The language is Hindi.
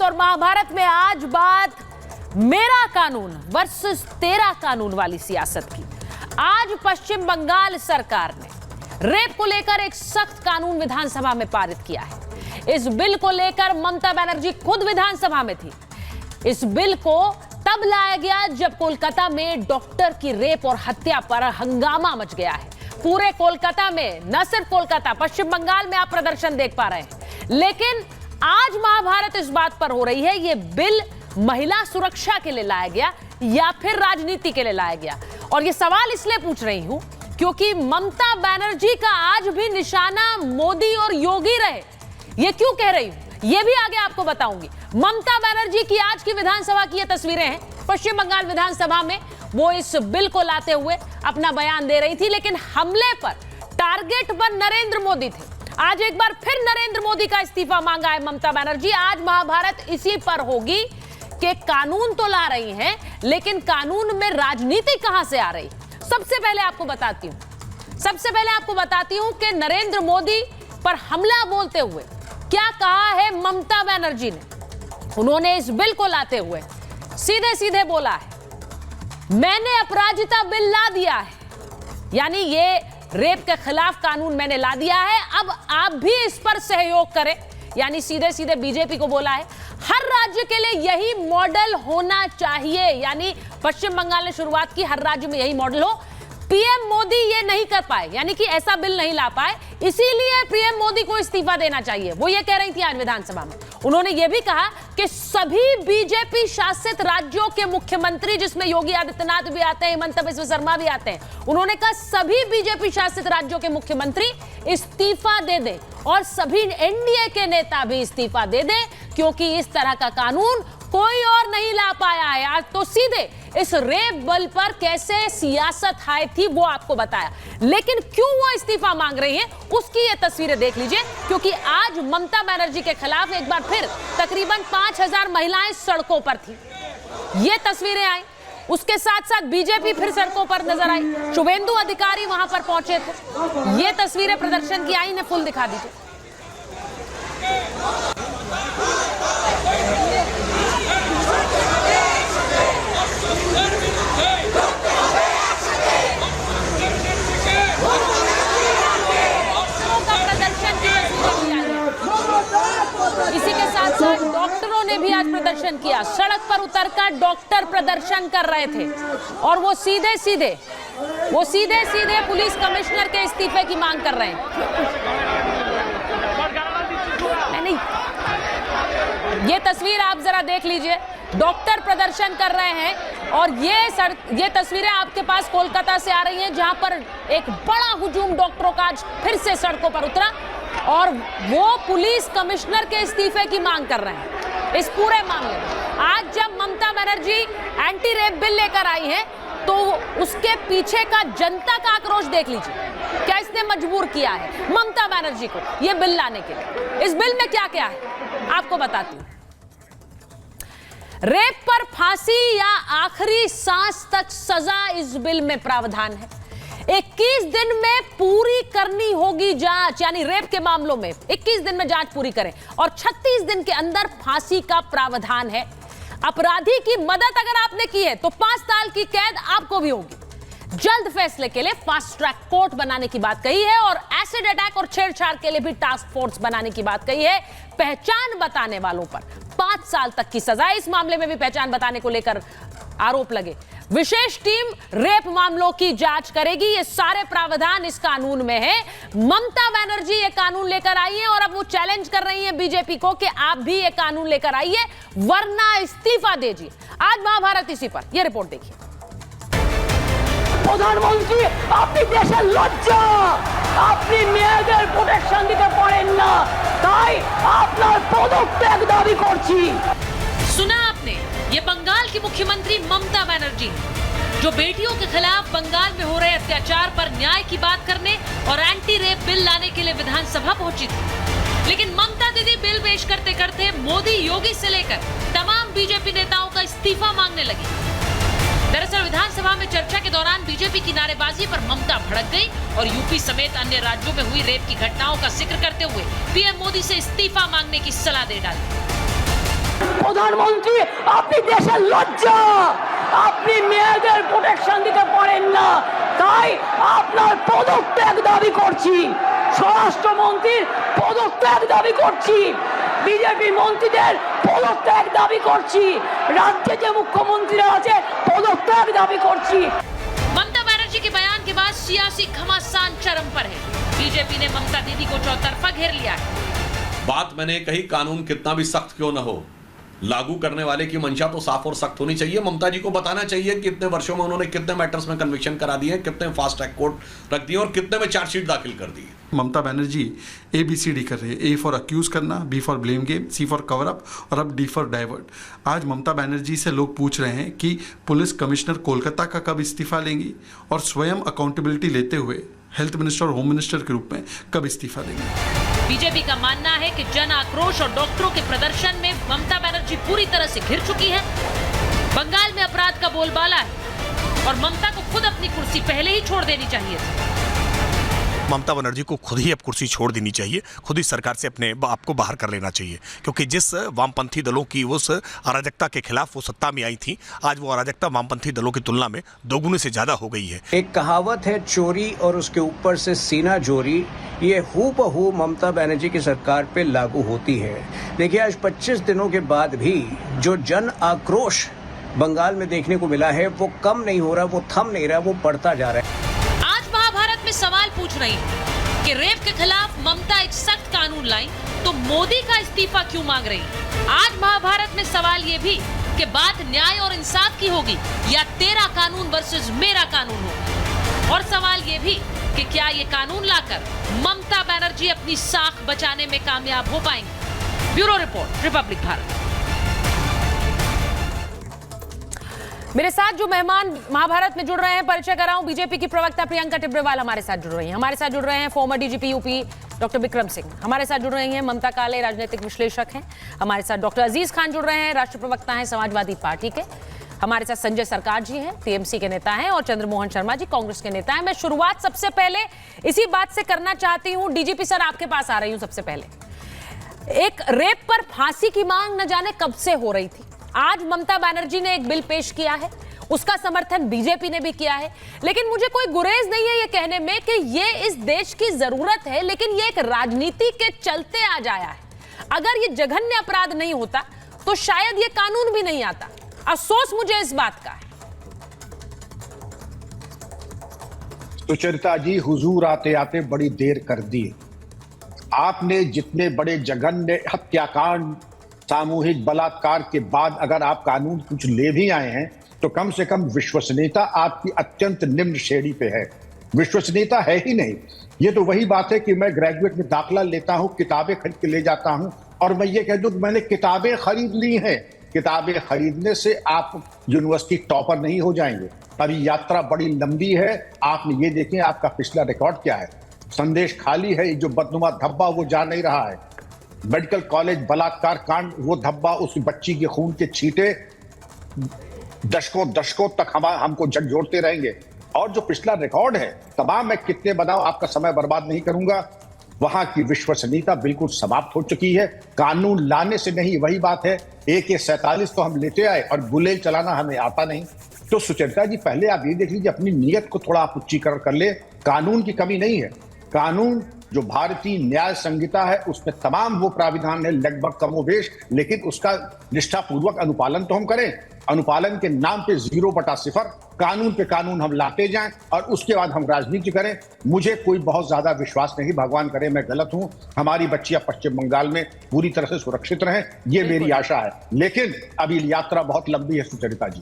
और महाभारत में आज बात मेरा कानून वर्सेस तेरा कानून वाली सियासत की। आज पश्चिम बंगाल सरकार ने रेप को लेकर एक सख्त कानून विधानसभा में पारित किया है। इस बिल को लेकर ममता बनर्जी खुद विधानसभा में थी। इस बिल को तब लाया गया जब कोलकाता में डॉक्टर की रेप और हत्या पर हंगामा मच गया है। पूरे कोलकाता में, न सिर्फ कोलकाता, पश्चिम बंगाल में आप प्रदर्शन देख पा रहे हैं। लेकिन आज महाभारत इस बात पर हो रही है, यह बिल महिला सुरक्षा के लिए लाया गया या फिर राजनीति के लिए लाया गया। और यह सवाल इसलिए पूछ रही हूं क्योंकि ममता बनर्जी का आज भी निशाना मोदी और योगी रहे। यह क्यों कह रही हूं यह भी आगे आपको बताऊंगी। ममता बनर्जी की आज की विधानसभा की ये तस्वीरें हैं। पश्चिम बंगाल विधानसभा में वो इस बिल को लाते हुए अपना बयान दे रही थी, लेकिन हमले पर टारगेट पर नरेंद्र मोदी थे। आज एक बार फिर नरेंद्र मोदी का इस्तीफा मांगा है ममता बनर्जी। आज महाभारत इसी पर होगी कि कानून तो ला रही हैं, लेकिन कानून में राजनीति कहां से आ रही। सबसे पहले आपको बताती हूं कि नरेंद्र मोदी पर हमला बोलते हुए क्या कहा है ममता बनर्जी ने। उन्होंने इस बिल को लाते हुए सीधे सीधे बोला है, मैंने अपराजिता बिल ला दिया है, यानी ये रेप के खिलाफ कानून मैंने ला दिया है, अब आप भी इस पर सहयोग करें। यानी सीधे सीधे बीजेपी को बोला है हर राज्य के लिए यही मॉडल होना चाहिए। यानी पश्चिम बंगाल ने शुरुआत की, हर राज्य में यही मॉडल हो। पीएम मोदी ये नहीं कर पाए, यानी कि ऐसा बिल नहीं ला पाए, इसीलिए पीएम मोदी को इस्तीफा देना चाहिए, वो ये कह रही थी आज विधानसभा में। उन्होंने ये भी कहा कि सभी बीजेपी शासित राज्यों के मुख्यमंत्री, जिसमें योगी आदित्यनाथ भी आते हैं, हिमंता बिस्वा शर्मा भी आते हैं, उन्होंने कहा सभी बीजेपी शासित राज्यों के मुख्यमंत्री इस्तीफा दे दें और सभी एनडीए के नेता भी इस्तीफा दे दें, क्योंकि इस तरह का कानून कोई और नहीं ला पाया है। आज तो सीधे इस रेप बिल पर कैसे सियासत हाई थी वो आपको बताया, लेकिन क्यों वो इस्तीफा मांग रही है उसकी ये तस्वीरें देख लीजिए। क्योंकि आज ममता बनर्जी के खिलाफ एक बार फिर तकरीबन 5000 महिलाएं सड़कों पर थी। ये तस्वीरें आई, उसके साथ साथ बीजेपी फिर सड़कों पर नजर आई, शुभेंदु अधिकारी वहां पर पहुंचे थे। ये तस्वीरें प्रदर्शन की आई, ने फुल दिखा दीजिए। इसी के साथ साथ डॉक्टरों ने भी आज प्रदर्शन किया। सड़क पर उतरकर डॉक्टर प्रदर्शन कर रहे थे और वो सीधे सीधे पुलिस कमिश्नर के इस्तीफे की मांग कर रहे हैं। नहीं, ये तस्वीर आप जरा देख लीजिए, डॉक्टर प्रदर्शन कर रहे हैं और ये तस्वीरें आपके पास कोलकाता से आ रही हैं, जहां पर एक बड़ा हुजूम डॉक्टरों का आज फिर से सड़कों पर उतरा और वो पुलिस कमिश्नर के इस्तीफे की मांग कर रहे हैं। इस पूरे मामले में आज जब Mamata Banerjee anti rape bill लेकर आई है, तो उसके पीछे का जनता का आक्रोश देख लीजिए। क्या इसने मजबूर किया है ममता बनर्जी को यह बिल लाने के लिए। इस बिल में क्या क्या है आपको बताती हूं। रेप पर फांसी या आखिरी सांस तक सजा इस बिल में प्रावधान है। 21 दिन में पूरी करनी होगी जांच, यानी रेप के मामलों में 21 दिन में जांच पूरी करें और 36 दिन के अंदर फांसी का प्रावधान है। अपराधी की मदद अगर आपने की है तो 5 साल की कैद आपको भी होगी। जल्द फैसले के लिए फास्ट ट्रैक कोर्ट बनाने की बात कही है और एसिड अटैक और छेड़छाड़ के लिए भी टास्क फोर्स बनाने की बात कही है। पहचान बताने वालों पर 5 साल तक की सजा। इस मामले में भी पहचान बताने को लेकर आरोप लगे। विशेष टीम रेप मामलों की जांच करेगी। ये सारे प्रावधान इस कानून में है। ममता बनर्जी ये कानून लेकर आई है और अब वो चैलेंज कर रही है बीजेपी को कि आप भी ये कानून लेकर आइए वरना इस्तीफा दीजिए। आज महाभारत इसी पर, ये रिपोर्ट देखिए। প্রধানমন্ত্রী আপনি দেশের লজ্জা, আপনি মেয়েদের প্রোটেকশন দিতে পারেন না, তাই আপনার পদত্যাগ দাবি করছি। सुना आपने, ये बंगाल की मुख्यमंत्री ममता बनर्जी जो बेटियों के खिलाफ बंगाल में हो रहे अत्याचार पर न्याय की बात करने और एंटी रेप बिल लाने के लिए विधानसभा पहुंची थी। लेकिन ममता दीदी बिल पेश करते करते मोदी, योगी से लेकर तमाम बीजेपी नेताओं का इस्तीफा मांगने लगी। दरअसल विधानसभा में चर्चा के दौरान बीजेपी की नारेबाजी पर ममता भड़क गई और यूपी समेत अन्य राज्यों में हुई रेप की घटनाओं का जिक्र करते हुए पीएम मोदी से इस्तीफा मांगने की सलाह दे डाली। প্রধানমন্ত্রী, আপনি দেশের লজ্জা, আপনি মেয়েদের প্রোটেকশন দিতে পারেন না, তাই আপনার পদত্যাগ দাবি করছি, স্বরাষ্ট্রমন্ত্রীর পদত্যাগ দাবি করছি, বিজেপি মন্ত্রীদের পদত্যাগ দাবি করছি, রাজ্যে যে মুখ্যমন্ত্রীরা আছে পদত্যাগ দাবি করছি। ममता बनर्जी के बयान के बाद सियासी घमासान चरम पर है। बीजेपी ने ममता दीदी को चौतरफा घेर लिया है। बात मैंने कही, कानून कितना भी सख्त क्यों न हो, लागू करने वाले की मंशा तो साफ और सख्त होनी चाहिए। ममता जी को बताना चाहिए कि इतने वर्षों में उन्होंने कितने मैटर्स में कन्विक्शन करा दिए, कितने फास्ट ट्रैक कोर्ट रख दिए और कितने में चार्जशीट दाखिल कर दी। ममता बनर्जी ABCD कर रही है। A फॉर अक्यूज करना, B for blame game, C for cover up और अब D फॉर डाइवर्ट। आज ममता बनर्जी से लोग पूछ रहे हैं कि पुलिस कमिश्नर कोलकाता का कब इस्तीफा लेंगी और स्वयं अकाउंटेबिलिटी लेते हुए हेल्थ मिनिस्टर और होम मिनिस्टर के रूप में कब इस्तीफा देंगे। बीजेपी का मानना है कि जन आक्रोश और डॉक्टरों के प्रदर्शन में ममता बनर्जी पूरी तरह से घिर चुकी है। बंगाल में अपराध का बोलबाला है और ममता को खुद अपनी कुर्सी पहले ही छोड़ देनी चाहिए थी। ममता बनर्जी को खुद ही अब कुर्सी छोड़ देनी चाहिए, खुद ही सरकार से अपने आप को बाहर कर लेना चाहिए, क्योंकि जिस वामपंथी दलों की उस अराजकता के खिलाफ वो सत्ता में आई थी, आज वो अराजकता वामपंथी दलों की तुलना में दोगुने से ज्यादा हो गई है। एक कहावत है, चोरी और उसके ऊपर से सीना जोरी, ये हूबहू ममता बनर्जी की सरकार पे लागू होती है। देखिए, आज 25 दिनों के बाद भी जो जन आक्रोश बंगाल में देखने को मिला है वो कम नहीं हो रहा, वो थम नहीं रहा, वो बढ़ता जा रहा है। महाभारत में सवाल पूछ रही है कि रेप के खिलाफ ममता एक सख्त कानून लाई तो मोदी का इस्तीफा क्यों मांग रही है। आज महाभारत में सवाल ये भी कि बात न्याय और इंसाफ की होगी या तेरा कानून वर्सेस मेरा कानून होगा। और सवाल ये भी कि क्या ये कानून लाकर ममता बनर्जी अपनी साख बचाने में कामयाब हो पाएंगे। Bureau report, Republic Bharat. मेरे साथ जो मेहमान महाभारत में जुड़ रहे हैं, परिचय कराऊं, बीजेपी की प्रवक्ता प्रियंका टिब्रेवाल हमारे साथ जुड़ रही हैं। हमारे साथ जुड़ रहे हैं farmer DGP UP doctor Vikram Singh, हमारे साथ जुड़ रही हैं ममता काले, राजनीतिक विश्लेषक हैं। हमारे साथ डॉक्टर अजीज खान जुड़ रहे हैं, राष्ट्रीय प्रवक्ता हैं समाजवादी पार्टी के। हमारे साथ संजय सरकार जी हैं, टीएमसी के नेता हैं, और चंद्रमोहन शर्मा जी कांग्रेस के नेता हैं। मैं शुरुआत सबसे पहले इसी बात से करना चाहती हूँ, डीजीपी सर आपके पास आ रही हूँ। सबसे पहले एक रेप पर फांसी की मांग न जाने कब से हो रही थी। आज ममता बनर्जी ने एक बिल पेश किया है, उसका समर्थन बीजेपी ने भी किया है, लेकिन मुझे कोई गुरेज नहीं है ये कहने में कि ये इस देश की जरूरत है, लेकिन ये एक राजनीति के चलते आज आया है। अगर ये जघन्य अपराध नहीं होता तो शायद ये कानून भी नहीं आता। अफसोस मुझे इस बात का है। सुचरिता जी, हुजूर आते आते बड़ी देर कर दी। आपने जितने बड़े जघन्य हत्याकांड, सामूहिक बलात्कार के बाद अगर आप कानून कुछ ले भी आए हैं तो कम से कम विश्वसनीयता आपकी अत्यंत निम्न श्रेणी पे है। विश्वसनीयता है ही नहीं। ये तो वही बात है कि मैं ग्रेजुएट में दाखला लेता हूँ, किताबें खरीद के ले जाता हूँ और मैं ये कह दूं कि मैंने किताबें खरीद ली हैं। किताबें खरीदने से आप यूनिवर्सिटी टॉपर नहीं हो जाएंगे। अभी यात्रा बड़ी लंबी है। आपने ये देखें आपका पिछला रिकॉर्ड क्या है। संदेश खाली है, जो बदनुमा धब्बा वो जा नहीं रहा है। मेडिकल कॉलेज बलात्कार कांड, वो धब्बा, उस बच्ची के खून के छींटे दशकों तक हमको झकझोरते रहेंगे। और जो पिछला रिकॉर्ड है तमाम, मैं कितने बताऊं, आपका समय बर्बाद नहीं करूंगा। वहां की विश्वसनीयता बिल्कुल समाप्त हो चुकी है। कानून लाने से नहीं, वही बात है, AK-47 तो हम लेते आए और गुलेल चलाना हमें आता नहीं। तो सुचरिता जी, पहले आप ये देख लीजिए, अपनी नीयत को थोड़ा आप उच्चीकरण कर ले। कानून की कमी नहीं है। कानून जो भारतीय न्याय संहिता है उसमें तमाम वो प्राविधान है लगभग कमोबेश, लेकिन उसका निष्ठापूर्वक अनुपालन तो हम करें। अनुपालन के नाम पे 0/0, कानून पे कानून हम लाते जाएं और उसके बाद हम राजनीति करें। मुझे कोई बहुत ज्यादा विश्वास नहीं, भगवान करे मैं गलत हूं। हमारी बच्चियां पश्चिम बंगाल में पूरी तरह से सुरक्षित रहें, ये मेरी आशा है। लेकिन अभी यात्रा बहुत लंबी है सुचरिता जी।